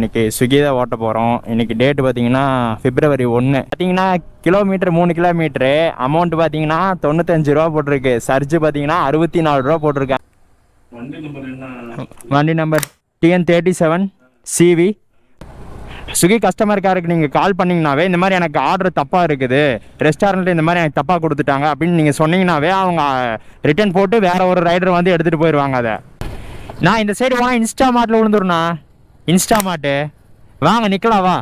இன்றைக்கி ஸ்விக்கி தான் ஓட்ட போகிறோம். இன்றைக்கி டேட்டு பார்த்தீங்கன்னா February 1. பார்த்தீங்கன்னா கிலோமீட்டர் 3 கிலோமீட்ரு அமௌண்ட் பார்த்தீங்கன்னா 95 ரூபா போட்டிருக்கு. சர்ஜு பார்த்தீங்கன்னா 64 ரூபா போட்டிருக்கேன். வண்டி number TN37 CV. Swiggy customer கேருக்கு நீங்கள் கால் பண்ணிங்கனாவே இந்த மாதிரி எனக்கு ஆர்டர் தப்பாக இருக்குது, ரெஸ்டாரண்ட்டில் இந்த மாதிரி எனக்கு தப்பாக கொடுத்துட்டாங்க அப்படின்னு நீங்கள் சொன்னீங்கன்னாவே அவங்க ரிட்டர்ன் போட்டு வேறு ஒரு ரைடர் வந்து எடுத்துகிட்டு போயிடுவாங்க. அதை நான் இந்த சைடு போனால் இன்ஸ்டா மார்ட்டில் விழுந்துருண்ணா. இன்ஸ்டா மார்ட்டு வாங்க நிற்கலாம் வா.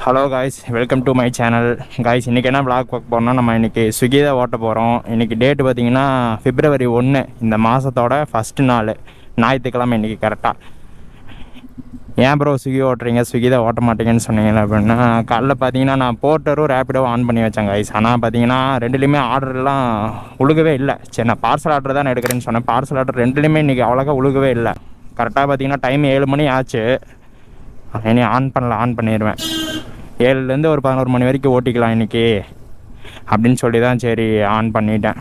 Hello guys, welcome to my channel. Guys இன்றைக்கி என்ன விளாக் பார்க்க போகிறோம்னா, நம்ம இன்றைக்கி ஸ்விக்கி தான் ஓட்ட போகிறோம். இன்றைக்கி டேட்டு பார்த்திங்கன்னா February 1, இந்த மாதத்தோட ஃபஸ்ட்டு நாள், ஞாயிற்றுக்கிழமை இன்றைக்கி கரெக்டாக. ஏன் ப்ரோ ஸ்விக்கி ஓட்டுறீங்க, ஸ்விக்கி தான் ஓட்ட மாட்டீங்கன்னு சொன்னீங்க அப்படின்னா, காலைல பார்த்தீங்கன்னா நான் போர்ட்டரும் ரேப்பிடோவும் ஆன் பண்ணி வச்சேன் கைஸ். ஆனால் பார்த்தீங்கன்னா ரெண்டுலேயுமே ஆர்டர்லாம் உழுகவே இல்லை. சரி, நான் பார்சல் ஆர்டர் தான் எடுக்கிறேன்னு சொன்னேன். பார்சல் ஆர்டர் ரெண்டுலேயுமே இன்றைக்கி அவ்வளோக்கா உழுகவே இல்லை. கரெக்டாக பார்த்தீங்கன்னா டைம் 7 மணி ஆச்சு. இனி ஆன் பண்ணிடுவேன். 7லேருந்து ஒரு 11 மணி வரைக்கும் ஓட்டிக்கலாம் இன்றைக்கி அப்படின்னு சொல்லி தான் சரி ஆன் பண்ணிட்டேன்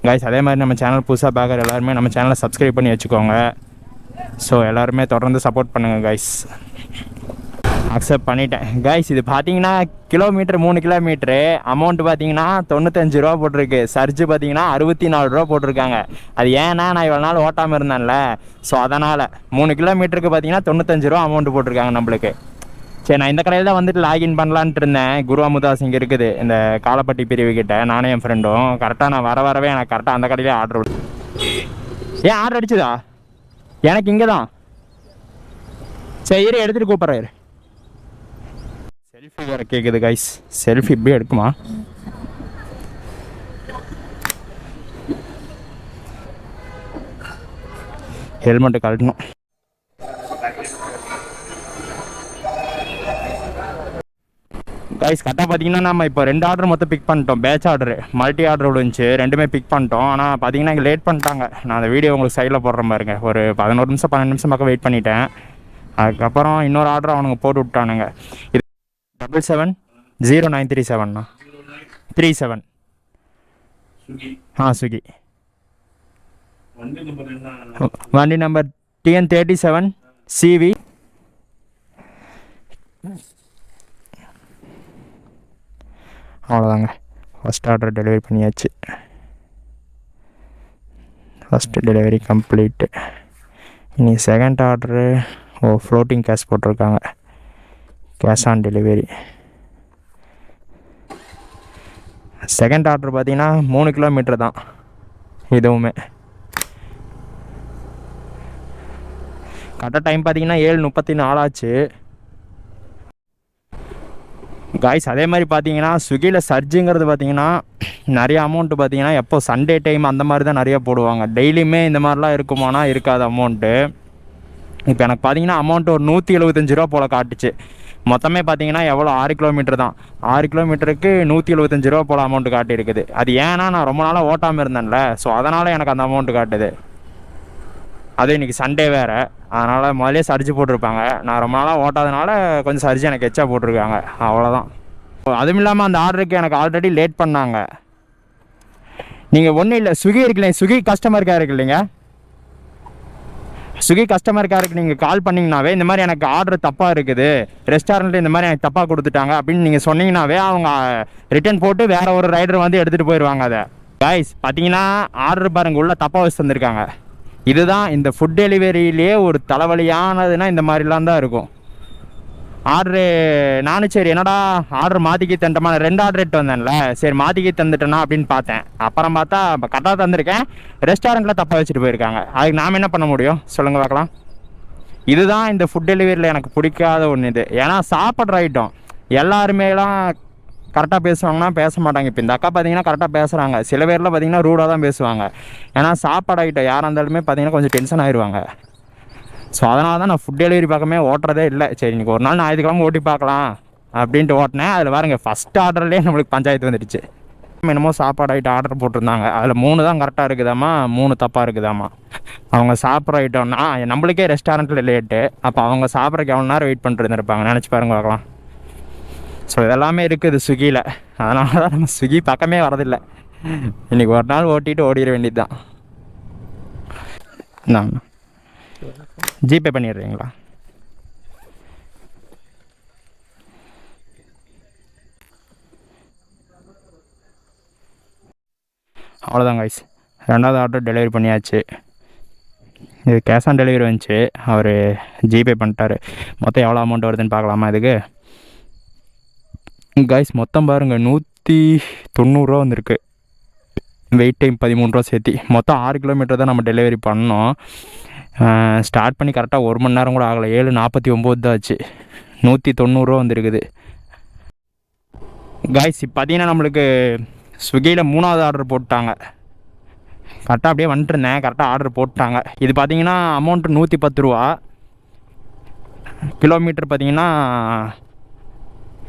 கைஸ். அதே மாதிரி நம்ம சேனல் புதுசாக பார்க்குற எல்லாருமே நம்ம சேனலை சப்ஸ்கிரைப் பண்ணி வச்சுக்கோங்க. ஸோ எல்லாருமே தொடர்ந்து சப்போர்ட் பண்ணுங்கள் கைஸ். அக்செப்ட் பண்ணிட்டேன் கைஸ். இது பார்த்தீங்கன்னா கிலோமீட்டர் 3 கிலோமீட்ரு அமௌண்ட்டு பார்த்தீங்கன்னா 95 ரூபா போட்டிருக்கு. சர்ஜு பார்த்தீங்கன்னா 64 ரூபா போட்டிருக்காங்க. அது ஏன்னா நான் இவ்வளோ நாள் ஓட்டாமல் இருந்தேன்ல, ஸோ அதனால் 3 கிலோமீட்டருக்கு பார்த்தீங்கன்னா 95 ரூபா அமௌண்ட்டு போட்டிருக்காங்க நம்மளுக்கு. சரி, நான் இந்த கடையில் தான் வந்துட்டு லாகின் பண்ணலான்ட்டு இருந்தேன். குரு அமுதாஸ் இங்கே இருக்குது இந்த காலப்பட்டி பிரிவு கிட்ட. நானும் என் ஃப்ரெண்டும் கரெக்டாக நான் வரவே எனக்கு கரெக்டாக அந்த கடையிலே ஆர்டர் விடு. ஏன் ஆர்டர் அடிச்சுதா எனக்கு இங்கே தான். சரி இரு, எடுத்துகிட்டு கூப்பிட்றாரு. செல்ஃபி வேறு கேட்குது கைஸ். செல்ஃபி இப்படியே எடுக்குமா? ஹெல்மெட்டு கழட்டணும். கைஸ் கரெக்டாக பார்த்தீங்கன்னா நம்ம இப்போ 2 ஆர்டர் மொத்தம் பிக் பண்ணிட்டோம். பேட்ச் ஆர்டரு மல்டி ஆர்டர் விழுந்துச்சு, ரெண்டுமே பிக் பண்ணிட்டோம். ஆனால் பார்த்தீங்கன்னா இங்கே லேட் பண்ணிட்டாங்க. நான் அந்த வீடியோ உங்களுக்கு சைடில் போடுற பாருங்க. ஒரு 11 நிமிஷம் 12 நிமிஷம் பக்கம் வெயிட் பண்ணிட்டேன். அதுக்கப்புறம் இன்னொரு ஆர்டர் அவனுங்க போட்டு விட்டானுங்க. இது 770937 37 ஸ்விக்கி. வண்டி நம்பர் TN37 CV. அவ்வளோதாங்க, ஃபஸ்ட் ஆர்டர் டெலிவரி பண்ணியாச்சு. First delivery complete. இனி செகண்ட் ஆர்டரு ஃப்ளோட்டிங் கேஷ் போட்டிருக்காங்க, cash on delivery. Second order பார்த்தீங்கன்னா 3 கிலோமீட்டர் தான் இதுவுமே. கரெக்டாக டைம் பார்த்தீங்கன்னா 7:34 ஆச்சு காய்ஸ். அதே மாதிரி பார்த்தீங்கன்னா ஸ்விக்கியில் சர்ஜுங்கிறது பார்த்தீங்கன்னா நிறைய அமௌண்ட்டு பார்த்தீங்கன்னா எப்போ சண்டே டைம் அந்த மாதிரி தான் நிறையா போடுவாங்க. டெய்லியுமே இந்த மாதிரிலாம் இருக்குமானா இருக்காது அமௌண்ட்டு. இப்போ எனக்கு பார்த்தீங்கன்னா அமௌண்ட்டு ஒரு 175 ரூபா போல் காட்டுச்சு. மொத்தமே பார்த்தீங்கன்னா எவ்வளோ 6 கிலோமீட்டர் தான். 6 கிலோமீட்டருக்கு 175 ரூபா போல் அமௌண்ட்டு காட்டியிருக்குது. அது ஏன்னா நான் ரொம்ப நாளாக ஓட்டாமல் இருந்தேன்ல, ஸோ அதனால் எனக்கு அந்த அமௌண்ட்டு காட்டுது. அதுவும் இன்றைக்கி சண்டே வேறு, அதனால் முதலே சர்ஜு போட்டிருப்பாங்க. நான் ரொம்ப நாளாக ஓட்டாதனால கொஞ்சம் சர்ஜு எனக்கு எச்சா போட்டிருக்காங்க, அவ்வளோதான். அதுவும் இல்லாமல் அந்த ஆர்டருக்கு எனக்கு ஆல்ரெடி லேட் பண்ணாங்க. நீங்கள் ஒன்றும் இல்லை, ஸ்விக்கி இருக்குல்லைங்க, ஸ்விக்கி கஸ்டமர் கேர் இருக்கு இல்லைங்க, ஸ்விக்கி கஸ்டமர் கேருக்கு நீங்கள் கால் பண்ணிங்கனாவே இந்த மாதிரி எனக்கு ஆர்டர் தப்பாக இருக்குது, ரெஸ்டாரண்ட்டில் இந்த மாதிரி எனக்கு தப்பாக கொடுத்துட்டாங்க அப்படின்னு நீங்கள் சொன்னீங்கன்னாவே அவங்க ரிட்டர்ன் போட்டு வேறு ஒரு ரைடர் வந்து எடுத்துகிட்டு போயிடுவாங்க. அதை கைஸ் பார்த்தீங்கன்னா ஆர்டர் பாருங்கள் உள்ளே தப்பாக வச்சு தந்திருக்காங்க. இதுதான் இந்த ஃபுட் டெலிவரியிலே ஒரு தலைவலியானதுன்னா இந்த மாதிரிலாம் தான் இருக்கும். ஆர்டரு நானும் சரி என்னடா ஆர்டர் மாற்றிக்கி தந்துட்டோமா, 2 ஆர்டர் எடுத்து வந்தேன்ல, சரி மாற்றிக்கி தந்துட்டேன்னா அப்படின்னு பார்த்தேன். அப்புறம் பார்த்தா கரெக்டாக தந்திருக்கேன், ரெஸ்டாரண்ட்டில் தப்பாக வச்சுட்டு போயிருக்காங்க. அதுக்கு நாம் என்ன பண்ண முடியும் சொல்லுங்கள் பார்க்கலாம். இதுதான் இந்த ஃபுட் டெலிவரியில் எனக்கு பிடிக்காத ஒன்று இது. ஏன்னா சாப்பிட்ற ஐட்டம் எல்லாருமேலாம் கரெக்டாக பேசுவாங்கன்னா பேச மாட்டாங்க. இப்போ இந்த அக்கா பார்த்தீங்கன்னா கரெக்டாக பேசுகிறாங்க. சில பேரில் பார்த்தீங்கன்னா ரூடாக தான் பேசுவாங்க. ஏன்னா சாப்பாடு ஐட்டம் யாராக இருந்தாலுமே பார்த்தீங்கன்னா கொஞ்சம் டென்ஷன் ஆயிடுவாங்க. ஸோ அதனால தான் நான் ஃபுட் டெலிவரி பக்கமே ஓட்டுறதே இல்லை. சரி இன்றைக்கி ஒரு நாள் ஞாயிற்றுக்கிழமை ஓட்டி பார்க்கலாம் அப்படின்ட்டு ஓட்டினேன். அதில் பாருங்க ஃபஸ்ட் ஆர்டர்லேயே நம்மளுக்கு பஞ்சாயத்து வந்துடுச்சு. என்னமோ சாப்பாடு ஐட்டம் ஆர்டர் போட்டிருந்தாங்க, அதில் 3 தான் கரெக்டாக இருக்குதாம்மா, 3 தப்பாக இருக்குதாம்மா. அவங்க சாப்பிட்ற ஐட்டம்னா நம்மளுக்கே ரெஸ்டாரண்ட்டில் லேட்டு, அப்போ அவங்க சாப்பிட்றக்கு எவ்வளோ நேரம் வெயிட் பண்ணிட்டு இருந்திருப்பாங்க நினச்சி பாருங்க பார்க்கலாம். ஸோ இதெல்லாமே இருக்குது ஸ்விக்கியில். அதனால தான் நம்ம ஸ்விக்கி பக்கமே வரதில்லை. இன்றைக்கி ஒரு நாள் ஓட்டிட்டு ஓடிட வேண்டியது தான். இந்தாங்கண்ணா, ஜிபே பண்ணிடுறீங்களா? அவ்வளோதான் கைஸ், ரெண்டாவது ஆர்டர் டெலிவரி பண்ணியாச்சு. இது கேஷ் ஆன் டெலிவரி வந்துச்சு, அவர் ஜிபே பண்ணிட்டாரு. மொத்தம் எவ்வளோ அமௌண்ட் வருதுன்னு பார்க்கலாமா இதுக்கு? கைஸ் மொத்தம் பாருங்கள் 190 வந்திருக்கு. வெயிட் டைம் 13 ரூபா சேர்த்தி. மொத்தம் 6 கிலோமீட்டர் தான் நம்ம டெலிவரி பண்ணோம். ஸ்டார்ட் பண்ணி கரெக்டாக 1 மணி நேரம் கூட ஆகலை, 7:49 தான் ஆச்சு. 190 வந்திருக்குது. கைஸ் இப்போ பார்த்தீங்கன்னா நம்மளுக்கு ஸ்விக்கியில் 3வது ஆர்டர் போட்டாங்க. கரெக்டாக அப்படியே வந்துட்டுருந்தேன், கரெக்டாக ஆர்டர் போட்டாங்க. இது பார்த்தீங்கன்னா அமௌண்ட்டு 110 ரூபா. கிலோமீட்டர் பார்த்தீங்கன்னா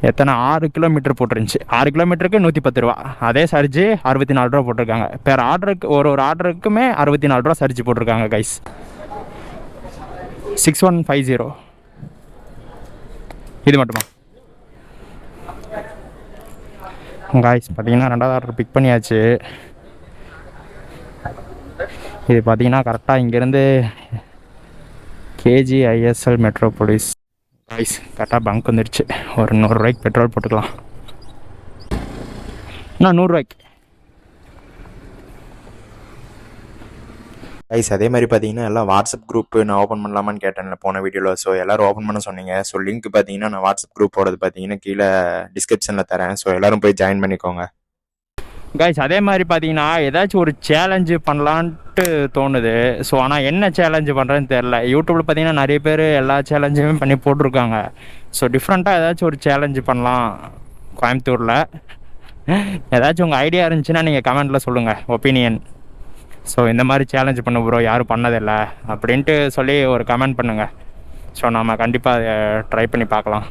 எத்தனை 6 கிலோமீட்டர் போட்டுருந்துச்சு. 6 கிலோமீட்டருக்கு 110 ரூபா. அதே சர்ஜு 64 ரூபா போட்டிருக்காங்க. பேர் ஆர்டருக்கு ஒரு ஆர்டருக்குமே 64 ரூபா சர்ஜு போட்டிருக்காங்க கைஸ். 6150 இது மட்டுமா கைஸ்? பார்த்தீங்கன்னா ரெண்டாவது ஆர்டர் பிக் பண்ணியாச்சு. இது பார்த்தீங்கன்னா கரெக்டாக இங்கேருந்து KGISL மெட்ரோபோலிஸ் கைஸ். கரெக்டாக பங்க் வந்துடுச்சு. ஒரு 100 ரூபாய்க்கு பெட்ரோல் போட்டுக்கலாம். நான் 100 ரூபாய்க்கு கைஸ். அதே மாதிரி பார்த்தீங்கன்னா எல்லாம் வாட்ஸ்அப் குரூப் நான் ஓப்பன் பண்ணலாமான்னு கேட்டேன்ல போன வீடியோவில். ஸோ எல்லோரும் ஓப்பன் பண்ண சொன்னீங்க. ஸோ லிங்க் பார்த்தீங்கன்னா நான் வாட்ஸ்அப் குரூப்போடது பார்த்தீங்கன்னா கீழே டிஸ்கிரிப்ஷனில் தரேன். ஸோ எல்லோரும் போய் ஜாயின் பண்ணிக்கோங்க கைஸ். அதே மாதிரி பார்த்தீங்கன்னா ஏதாச்சும் ஒரு சேலஞ்சு பண்ணலான்ட்டு தோணுது. ஸோ ஆனால் என்ன சேலஞ்சு பண்ணுறதுன்னு தெரில. யூடியூப்பில் பார்த்தீங்கன்னா நிறைய பேர் எல்லா சேலஞ்சுமே பண்ணி போட்டிருக்காங்க. ஸோ டிஃப்ரெண்ட்டாக ஏதாச்சும் ஒரு சேலஞ்சு பண்ணலாம் கோயம்புத்தூரில். ஏதாச்சும் உங்கள் ஐடியா இருந்துச்சுன்னா நீங்கள் கமெண்ட்டில் சொல்லுங்கள் ஒப்பீனியன். ஸோ இந்த மாதிரி சேலஞ்ச் பண்ண ப்ரோ, யாரும் பண்ணதில்லை அப்படின்ட்டு சொல்லி ஒரு கமெண்ட் பண்ணுங்கள். ஸோ நம்ம கண்டிப்பாக அதை ட்ரை பண்ணி பார்க்கலாம்.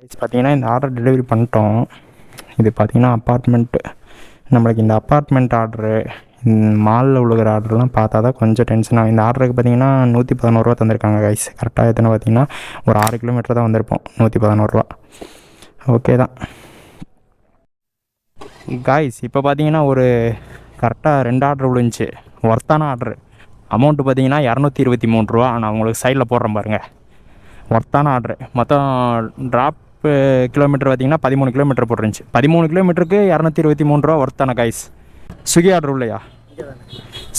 கைஸ் பார்த்தீங்கன்னா இந்த ஆர்டர் டெலிவரி பண்ணிட்டோம். இது பார்த்திங்கன்னா அப்பார்ட்மெண்ட்டு. நம்மளுக்கு இந்த அப்பார்ட்மெண்ட் ஆர்டரு, மாலில் உழுகிற ஆர்டர்லாம் பார்த்தா தான் கொஞ்சம் டென்ஷன் ஆகும். இந்த ஆர்டருக்கு பார்த்திங்கன்னா 111 ரூபா தந்திருக்காங்க கைஸ். கரெக்டாக எத்தனை பார்த்திங்கன்னா ஒரு 6 கிலோமீட்டர் தான் வந்திருப்போம். 111 ரூபா ஓகே தான் கைஸ். இப்போ பார்த்தீங்கன்னா ஒரு கரெக்டாக 2 ஆர்டர் விழுந்துச்சு. ஒர்த்தான ஆர்டரு. அமௌண்ட்டு பார்த்தீங்கன்னா 223 ரூபா. நான் உங்களுக்கு சைடில் போடுறேன் பாருங்கள். ஒர்த்தான ஆர்டரு. மொத்தம் ட்ராப் கிலோமீட்டர் பார்த்தீங்கன்னா 13 கிலோமீட்டர் போட்டுருந்துச்சு. 13 கிலோமீட்டருக்கு 223 ரூபா ஒர்த்தான கைஸ். ஸ்விக்கி ஆர்டர் இல்லையா?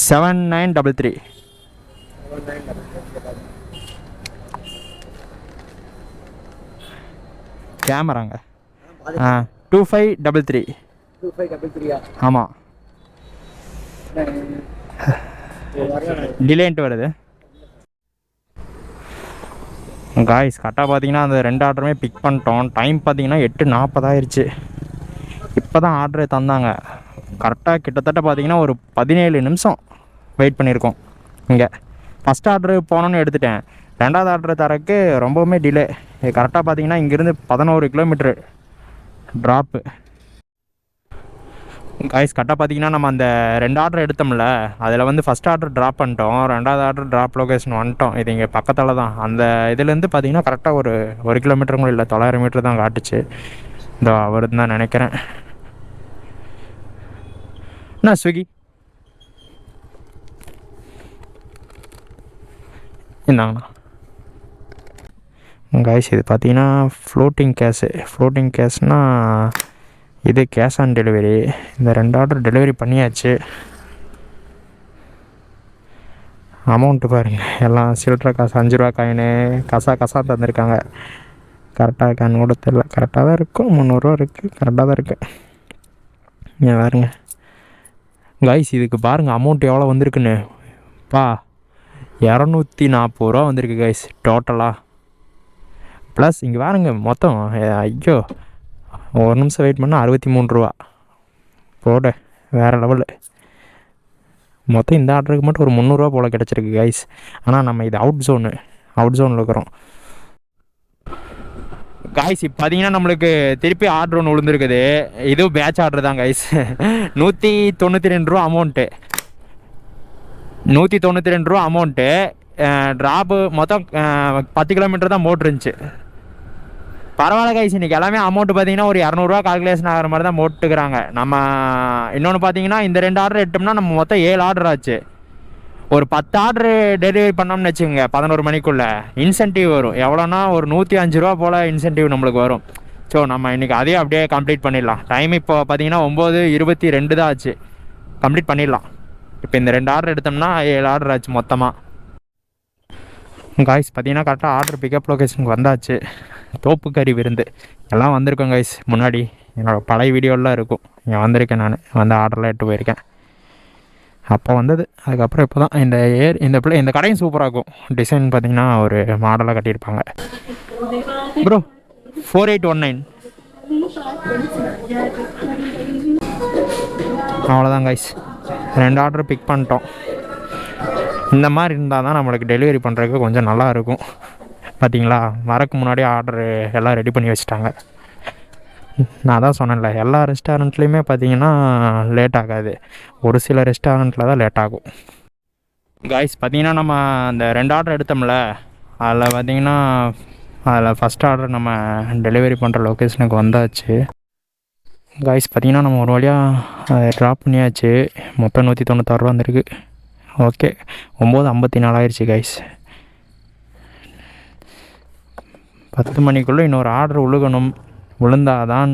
7933 கேமராங்க. 2533 ஆமாம். டிலேன்ட்டு வருது காய்ஸ். கரெக்டாக பார்த்தீங்கன்னா அந்த 2 ஆர்டருமே பிக் பண்ணிட்டோம். டைம் பார்த்தீங்கன்னா 8:40 ஆயிடுச்சு. இப்போ தான் ஆர்டரே தந்தாங்க. கரெக்டாக கிட்டத்தட்ட பார்த்தீங்கன்னா ஒரு 17 நிமிஷம் வெயிட் பண்ணியிருக்கோம் இங்கே. ஃபஸ்ட் ஆர்டரு போனோன்னு எடுத்துட்டேன். 2வது ஆர்டரு தரக்கு ரொம்பவுமே டிலே. கரெக்டாக பார்த்தீங்கன்னா இங்கேருந்து 11 கிலோமீட்ரு ட்ராப்பு கைஸ். கரெக்டாக பார்த்தீங்கன்னா நம்ம அந்த 2 ஆர்டர் எடுத்தோம்ல, அதில் வந்து ஃபஸ்ட் ஆர்டர் ட்ராப் பண்ணிட்டோம். 2வது ஆர்டர் ட்ராப் லொக்கேஷன் வந்துட்டோம். இது இங்கே பக்கத்தில் தான். அந்த இதுலேருந்து பார்த்தீங்கன்னா கரெக்டாக ஒரு 1 கிலோமீட்டரும் கூட இல்லை, 900 மீட்டர் தான் காட்டுச்சு. இந்த அவர் தான் நினைக்கிறேன். என்ன ஸ்விக்கி இந்தாங்கண்ணா கைஸ். இது பார்த்தீங்கன்னா ஃப்ளோட்டிங் கேஷ்னால் இது கேஷ் ஆன் டெலிவரி. இந்த 2 ஆர்டர் டெலிவரி பண்ணியாச்சு. அமௌண்ட்டு பாருங்கள், எல்லாம் சில்லற காசு. 5 ரூபா காயினு கசா தந்திருக்காங்க. கரெக்டாக இருக்கான்னு கூட தெரியல. கரெக்டாக தான் இருக்கும். 300 ரூபா இருக்குது. கரெக்டாக தான் இருக்குது. ஏன் பாருங்க கைஸ். இதுக்கு பாருங்கள் அமௌண்ட் எவ்வளோ வந்திருக்குன்னு. 240 ரூபா வந்திருக்கு கைஸ் டோட்டலாக. ப்ளஸ் இங்கே பாருங்க மொத்தம். ஐயோ, ஒரு நிமிஷம் வெயிட் பண்ணால் 63 ரூபா போட. வேறு லெவலு. மொத்தம் இந்த ஆர்டருக்கு மட்டும் ஒரு 300 ரூபா போல் கிடச்சிருக்கு கைஸ். ஆனால் நம்ம இது அவுட் ஜோனில் இருக்கிறோம் கைஸ். இப்போ பார்த்தீங்கன்னா நம்மளுக்கு திருப்பி ஆர்டர் ஒன்று விழுந்துருக்குது. இதுவும் பேட்ச் ஆர்டர் தான் கைஸ். 192 ரூபா அமௌண்ட்டு. 192 ரூபா அமௌண்ட்டு. ட்ராப்பு மொத்தம் 10 கிலோமீட்டர் தான் போட்டுருந்துச்சு. பரவாயில்ல கைஸ். இன்றைக்கி எல்லாமே அமௌண்ட்டு பார்த்தீங்கன்னா ஒரு 200 கால்குலேஷன் ஆகிற மாதிரி தான் போட்டுக்கிறாங்க. நம்ம இன்னொன்று பார்த்தீங்கன்னா இந்த 2 ஆர்டர் எடுத்தோம்னா நம்ம மொத்தம் 7 ஆர்டர் ஆச்சு. ஒரு 10 ஆர்டரு டெலிவரி பண்ணோம்னு வச்சுக்கோங்க 11 மணிக்குள்ளே இன்சென்டிவ் வரும். எவ்வளோனா ஒரு 105 ரூபா போல் இன்சென்டிவ் நம்மளுக்கு வரும். ஸோ நம்ம இன்றைக்கி அதையும் அப்படியே கம்ப்ளீட் பண்ணிடலாம். டைம் இப்போ பார்த்தீங்கன்னா 9:22 தான் ஆச்சு. கம்ப்ளீட் பண்ணிடலாம். இப்போ இந்த 2 ஆர்டர் எடுத்தோம்னா 7 ஆர்டர் ஆச்சு மொத்தமாக. காய்ஸ் பார்த்தீங்கன்னா கரெக்டாக ஆர்டர் பிக்கப் லொக்கேஷனுக்கு வந்தாச்சு. தோப்புக்கறி விருந்து எல்லாம் வந்திருக்கோம் காய்ஸ். முன்னாடி என்னோடய பழைய வீடியோலாம் இருக்கும். இங்கே வந்திருக்கேன், நான் வந்து ஆர்டர்லாம் எடுத்து போயிருக்கேன். அப்போ வந்தது. அதுக்கப்புறம் இப்போ தான் இந்த கடையும் சூப்பராக இருக்கும். டிசைன் பார்த்தீங்கன்னா ஒரு மாடலாக கட்டியிருப்பாங்க. ப்ரோ 4819. அவ்வளோதான் கைஸ், 2 ஆர்டர் பிக் பண்ணிட்டோம். இந்த மாதிரி இருந்தால் தான் நம்மளுக்கு டெலிவரி பண்ணுறதுக்கு கொஞ்சம் நல்லா இருக்கும். பார்த்தீங்களா, வரக்கு முன்னாடி ஆர்டரு எல்லாம் ரெடி பண்ணி வச்சுட்டாங்க. நான் தான் சொன்னேன்ல, எல்லா ரெஸ்டாரண்ட்லேயுமே பார்த்தீங்கன்னா லேட் ஆகாது. ஒரு சில ரெஸ்டாரண்ட்டில் தான் லேட் ஆகும். காய்ஸ் பார்த்தீங்கன்னா நம்ம அந்த 2 ஆர்டர் எடுத்தோம்ல, அதில் பார்த்தீங்கன்னா அதில் ஃபஸ்ட் ஆர்டர் நம்ம டெலிவரி பண்ணுற லொக்கேஷனுக்கு வந்தாச்சு. காய்ஸ் பார்த்தீங்கன்னா நம்ம ஒரு வழியாக ட்ராப் பண்ணியாச்சு. மொத்தம் 196 ரூபா வந்துருக்கு. ஓகே, 9:54 ஆயிடுச்சு காய்ஸ். 10 மணிக்குள்ளே இன்னொரு ஆர்டர் உழுகணும். விழுந்தாதான்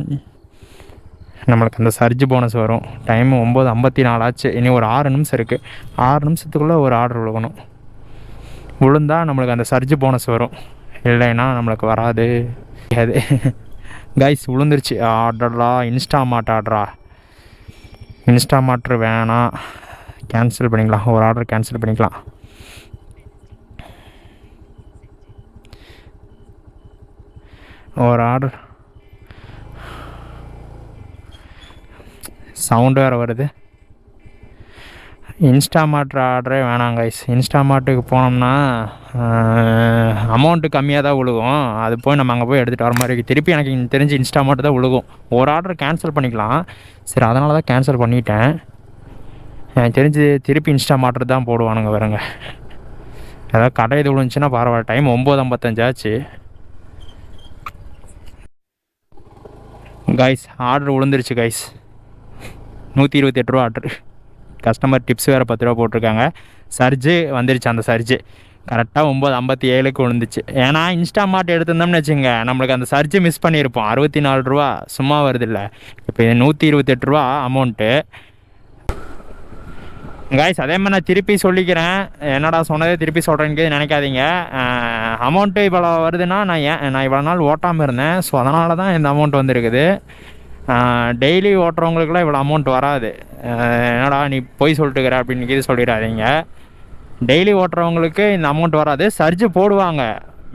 நம்மளுக்கு அந்த சர்ஜ் போனஸ் வரும். டைம் 9:54 ஆச்சு. இனி ஒரு 6 நிமிஷம் இருக்குது. 6 நிமிஷத்துக்குள்ளே ஒரு ஆர்டர் விழுகணும். விழுந்தால் நம்மளுக்கு அந்த சர்ஜ் போனஸ் வரும். இல்லைன்னா நம்மளுக்கு வராது. அது கைஸ் விழுந்துருச்சு. ஆர்டரா இன்ஸ்டாமார்ட் ஆர்டரா? இன்ஸ்டாமார்ட்ரு வேணாம், கேன்சல் பண்ணிக்கலாம். ஒரு ஆர்டர் கேன்சல் பண்ணிக்கலாம். ஒரு ஆர்டர் சவுண்டு வேறு வருது. இன்ஸ்டாமார்ட் ஆர்டரே வேணாம் கைஸ். இன்ஸ்டாமார்ட்டுக்கு போனோம்னா அமௌண்ட்டு கம்மியாக தான் விழுகும். அது போய் நம்ம அங்கே போய் எடுத்துகிட்டு வர மாதிரி இருக்குது. திருப்பி எனக்கு தெரிஞ்சு இன்ஸ்டாமார்ட் தான் விழுகும். ஒரு ஆர்டர் கேன்சல் பண்ணிக்கலாம். சரி, அதனால தான் கேன்சல் பண்ணிட்டேன். எனக்கு தெரிஞ்சு திருப்பி இன்ஸ்டாமார்ட் தான் போடுவானுங்க. வருங்க, ஏதாவது கடை இது விழுந்துச்சுன்னா பரவாயில்ல. டைம் 9:55 ஆச்சு. கைஸ் ஆர்டர் விழுந்துருச்சு கைஸ். 128 ரூபா ஆர்டர். கஸ்டமர் டிப்ஸ் வேறு 10 ரூபா போட்டிருக்காங்க. சர்ஜு வந்துருச்சு. அந்த சர்ஜு கரெக்டாக 9:57க்கு விழுந்துச்சு. ஏன்னா இன்ஸ்டாமார்ட் எடுத்திருந்தோம்னு வச்சுங்க, நம்மளுக்கு அந்த சர்ஜு மிஸ் பண்ணியிருப்போம். 64 ரூபா சும்மா வருது இல்லை. இப்போ 128 ரூபா அமௌண்ட்டு. காய்ஸ் அதே மாதிரி நான் திருப்பி சொல்லிக்கிறேன். என்னடா சொன்னதே திருப்பி சொல்கிறேன்னு நினைக்காதீங்க. அமௌண்ட்டு இவ்வளோ வருதுன்னா நான் இவ்வளோ நாள் ஓட்டாமல் இருந்தேன். ஸோ அதனால தான் இந்த அமௌண்ட் வந்துருக்குது. டெய்லி ஓட்டுறவங்களுக்குலாம் இவ்வளோ அமௌண்ட் வராது. என்னடா நீ போய் சொல்லிட்டுக்கிற அப்படின்னு இது சொல்லிடாதீங்க. டெய்லி ஓட்டுறவங்களுக்கு இந்த அமௌண்ட் வராது. சர்ஜு போடுவாங்க.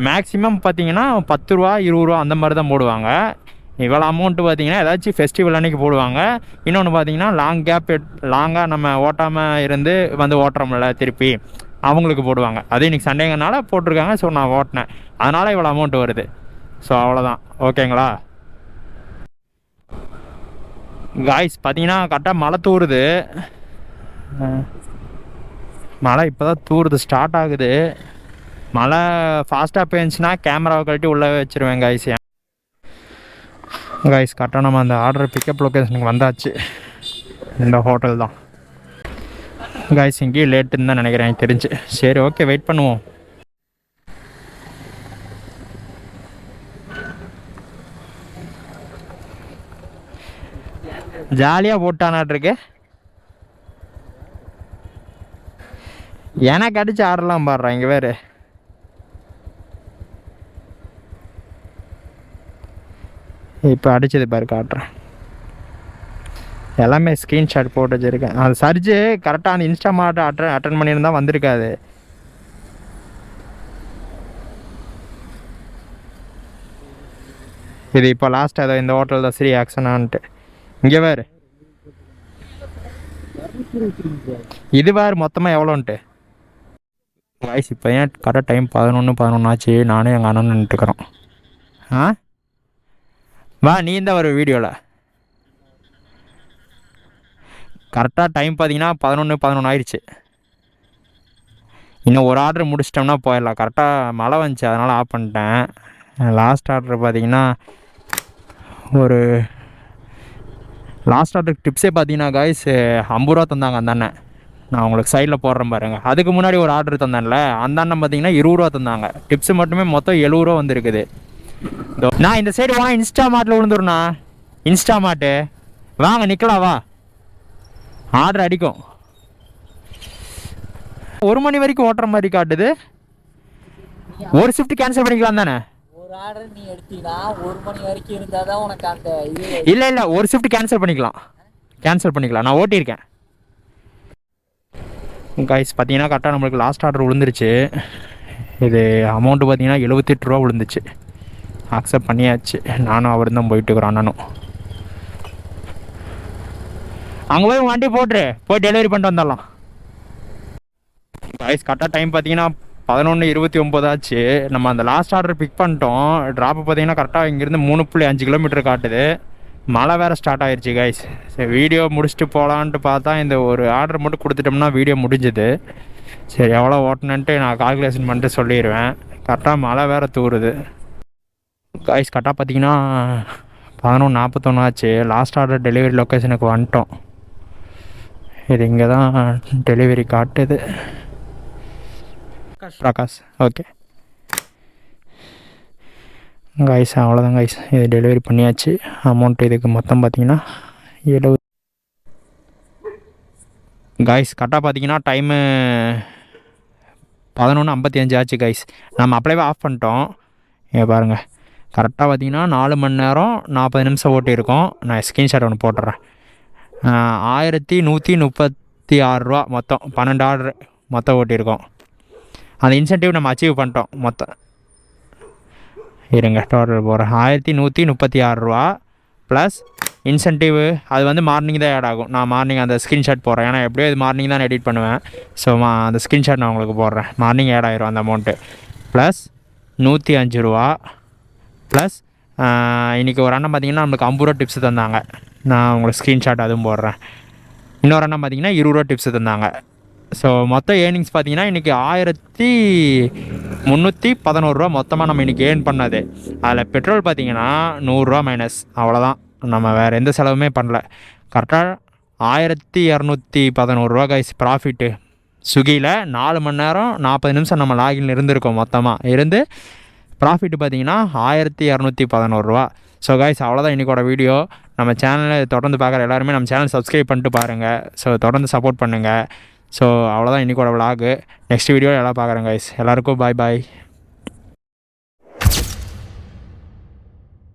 மேக்ஸிமம் பார்த்தீங்கன்னா 10 ரூபா 20 ரூபா அந்த மாதிரி தான் போடுவாங்க. இவ்வளோ அமௌண்ட்டு பார்த்தீங்கன்னா ஏதாச்சும் ஃபெஸ்டிவல் அன்றைக்கி போடுவாங்க. இன்னொன்று பார்த்தீங்கன்னா லாங்காக நம்ம ஓட்டாமல் இருந்து வந்து ஓட்டுறோம்ல திருப்பி, அவங்களுக்கு போடுவாங்க. அது இன்றைக்கி சண்டேங்கனால போட்டிருக்காங்க. ஸோ நான் ஓட்டினேன், அதனால் இவ்வளோ அமௌண்ட் வருது. ஸோ அவ்வளோதான். ஓகேங்களா காய்ஸ்? பார்த்தீங்கன்னா கரெக்டாக மழை தூருது. மழை இப்போ தான் தூருது, ஸ்டார்ட் ஆகுது. மழை ஃபாஸ்ட்டாக போயிருந்துச்சுன்னா கேமராவை கழட்டி உள்ளே வச்சுருவேன் காய்ஸ். காய்ஸ் கரெக்டாக நம்ம அந்த ஆர்டர் பிக்கப் லொக்கேஷனுக்கு வந்தாச்சு. இந்த ஹோட்டல் தான் காய்ஸ். இங்கேயும் லேட்டுன்னு தான் நினைக்கிறேன் எனக்கு தெரிஞ்சு. சரி, ஓகே, வெயிட் பண்ணுவோம். ஜாலியாக போட்டானாட்ருக்கு. எனக்கு அடிச்சு ஆடலாம் பாடுறான் இங்கே வேறு. இப்போ அடிச்சது பாரு, காட்டுறேன். எல்லாமே ஸ்க்ரீன்ஷாட் போட்டு வச்சுருக்கேன். அது சர்ஜு கரெக்டாக அந்த இன்ஸ்டாமார்ட் அட்டன் பண்ணியிருந்தால் வந்திருக்காது. இது இப்போ லாஸ்ட் ஏதோ இந்த ஹோட்டல் தான் ஸ்ரீ ஆக்ஷனான்ட்டு. இங்கே வேறு இது வேறு மொத்தமாக எவ்வளோன்ட்டு வயசு. இப்போ ஏன் கரெக்டாக டைம் 11:11 ஆச்சு. நானும் எங்கள் அண்ணன் நின்றுட்டுருக்குறோம். வா, நீ தான் ஒரு வீடியோவில். கரெக்டாக டைம் பார்த்தீங்கன்னா 11:11 ஆயிடுச்சு. இன்னும் ஒரு ஆர்டர் முடிச்சிட்டோம்னா போயிடலாம். கரெக்டாக மழை வந்துச்சு, அதனால் ஆஃப் பண்ணிட்டேன். லாஸ்ட் ஆர்டர் பார்த்தீங்கன்னா லாஸ்ட் ஆர்டருக்கு டிப்ஸே பார்த்தீங்கன்னா காய்ஸ் 50 ரூபா தந்தாங்க அந்த அண்ணன். நான் உங்களுக்கு சைடில் போடுறேன் பாருங்கள். அதுக்கு முன்னாடி ஒரு ஆர்டர் தந்தேன்ல, அந்த அண்ணன் பார்த்தீங்கன்னா 20 ரூபா தந்தாங்க. டிப்ஸ் மட்டுமே மொத்தம் 70 ரூபா வந்துருக்குது. நான் இந்த சைடு வாங்க, இன்ஸ்டா மார்ட்டில் விழுந்துருண்ணா. இன்ஸ்டா மார்ட்டு வாங்க, நிற்கலாம் வா. ஆர்டர் அடிக்கும். 1 மணி வரைக்கும் ஓட்டுற மாதிரி காட்டுது. ஒரு ஷிஃப்ட் கேன்சல் பண்ணிக்கலாம் தானே? ஒரு ஆர்டர் நீ எடுத்தீங்கன்னா 1 மணி வரைக்கும் இருந்தால் தான் உனக்கு அந்த இது. இல்லை ஒரு ஷிஃப்ட் கேன்சல் பண்ணிக்கலாம். நான் ஓட்டியிருக்கேன். கைஸ் பார்த்தீங்கன்னா கரெக்டாக நம்மளுக்கு லாஸ்ட் ஆர்டர் விழுந்துருச்சு. இது அமௌண்ட்டு பார்த்தீங்கன்னா 78 ரூபா விழுந்துச்சு. அக்செப்ட் பண்ணியாச்சு. நானும் அவர் தான் போயிட்டுருக்குறோம் அண்ணனும். அங்கே போய் வண்டி போய் டெலிவரி பண்ணிட்டு வந்துடலாம். கைஸ் கரெக்டாக டைம் பார்த்தீங்கன்னா 11:29 ஆச்சு. நம்ம அந்த லாஸ்ட் ஆர்டர் பிக் பண்ணிட்டோம். ட்ராப்பு பார்த்தீங்கன்னா கரெக்டாக இங்கேருந்து 3.5 கிலோமீட்டர் காட்டுது. மழை வேறு ஸ்டார்ட் ஆயிடுச்சு கைஸ். சரி வீடியோ முடிச்சுட்டு போகலான்ட்டு பார்த்தா இந்த ஒரு ஆர்டர் மட்டும் கொடுத்துட்டோம்னா வீடியோ முடிஞ்சுது. சரி எவ்வளோ ஓட்டணுன்ட்டு நான் கால்குலேஷன் பண்ணிட்டு சொல்லிடுவேன். கரெக்டாக மழை வேறு தூருது. கைஸ் கரெக்டாக பார்த்தீங்கன்னா 11:41 ஆச்சு. லாஸ்ட் ஆர்டர் டெலிவரி லொக்கேஷனுக்கு வந்துட்டோம். இது இங்கே தான் டெலிவரி காட்டுது. பிரகாஷ் ஓகே கைஸ், அவ்வளோதான் கைஸ். இது டெலிவரி பண்ணியாச்சு. அமௌண்ட் இதுக்கு மொத்தம் பார்த்தீங்கன்னா 70. கைஸ் கரெக்டாக பார்த்தீங்கன்னா டைமு 11:55 ஆச்சு கைஸ். நம்ம அப்படியே ஆஃப் பண்ணிட்டோம். இங்கே பாருங்கள், கரெக்டாக பார்த்தீங்கன்னா 4 மணி நேரம் 40 நிமிஷம் ஓட்டியிருக்கோம். நான் ஸ்க்ரீன்ஷாட் ஒன்று போட்டுறேன். 1136 ரூபா மொத்தம். 12 ஆர்டர் மொத்தம் ஓட்டியிருக்கோம். அந்த இன்சென்டிவ் நம்ம அச்சீவ் பண்ணிட்டோம் மொத்தம். இருங்க டோட்டல் போகிறேன். 1136 ரூபா ப்ளஸ் இன்சென்டிவ். அது வந்து மார்னிங் தான் ஆட் ஆகும். நான் மார்னிங் அந்த ஸ்க்ரீன்ஷாட் போடுறேன். ஏன்னா எப்படியோ இது மார்னிங் தான் எடிட் பண்ணுவேன். ஸோ அந்த ஸ்க்ரீன்ஷாட் நான் உங்களுக்கு போடுறேன். மார்னிங் ஆட் ஆகிரும் அந்த அமௌண்ட்டு. ப்ளஸ் 105 ரூபா ப்ளஸ் இன்றைக்கி ஒரு அண்ணன் பார்த்திங்கன்னா நம்மளுக்கு 50 ரூபா டிப்ஸ் தந்தாங்க. நான் உங்களுக்கு ஸ்க்ரீன்ஷாட் அதுவும் போடுறேன். இன்னொரு அண்ணன் பார்த்திங்கன்னா 20 ரூபா டிப்ஸ் தந்தாங்க. ஸோ மொத்தம் ஏர்னிங்ஸ் பார்த்திங்கன்னா இன்றைக்கி 1311 ரூபா மொத்தமாக நம்ம இன்றைக்கி ஏர்ன் பண்ணது. அதில் பெட்ரோல் பார்த்திங்கன்னா 100 ரூபா மைனஸ், அவ்வளோதான். நம்ம வேறு எந்த செலவுமே பண்ணல. கரெக்டாக 1211 ரூபா கைஸ் ப்ராஃபிட்டு. ஸ்விக்கியில் 4 மணி நேரம் 40 நிமிஷம் நம்ம லாகின் இருந்திருக்கோம். மொத்தமாக இருந்து ப்ராஃபிட்டு பார்த்திங்கன்னா 1211 ரூபா. ஸோ கைஸ் அவ்வளோதான் இன்றைக்கோட வீடியோ. நம்ம சேனலை தொடர்ந்து பார்க்குற எல்லாருமே நம்ம சேனல் சப்ஸ்கிரைப் பண்ணிட்டு பாருங்கள். ஸோ தொடர்ந்து சப்போர்ட் பண்ணுங்கள். ஸோ அவ்வளோதான் இன்றைக்கோட விலாகு. நெக்ஸ்ட் வீடியோ எல்லாம் பார்க்குறேன் கைஸ். எல்லாருக்கும் பாய்.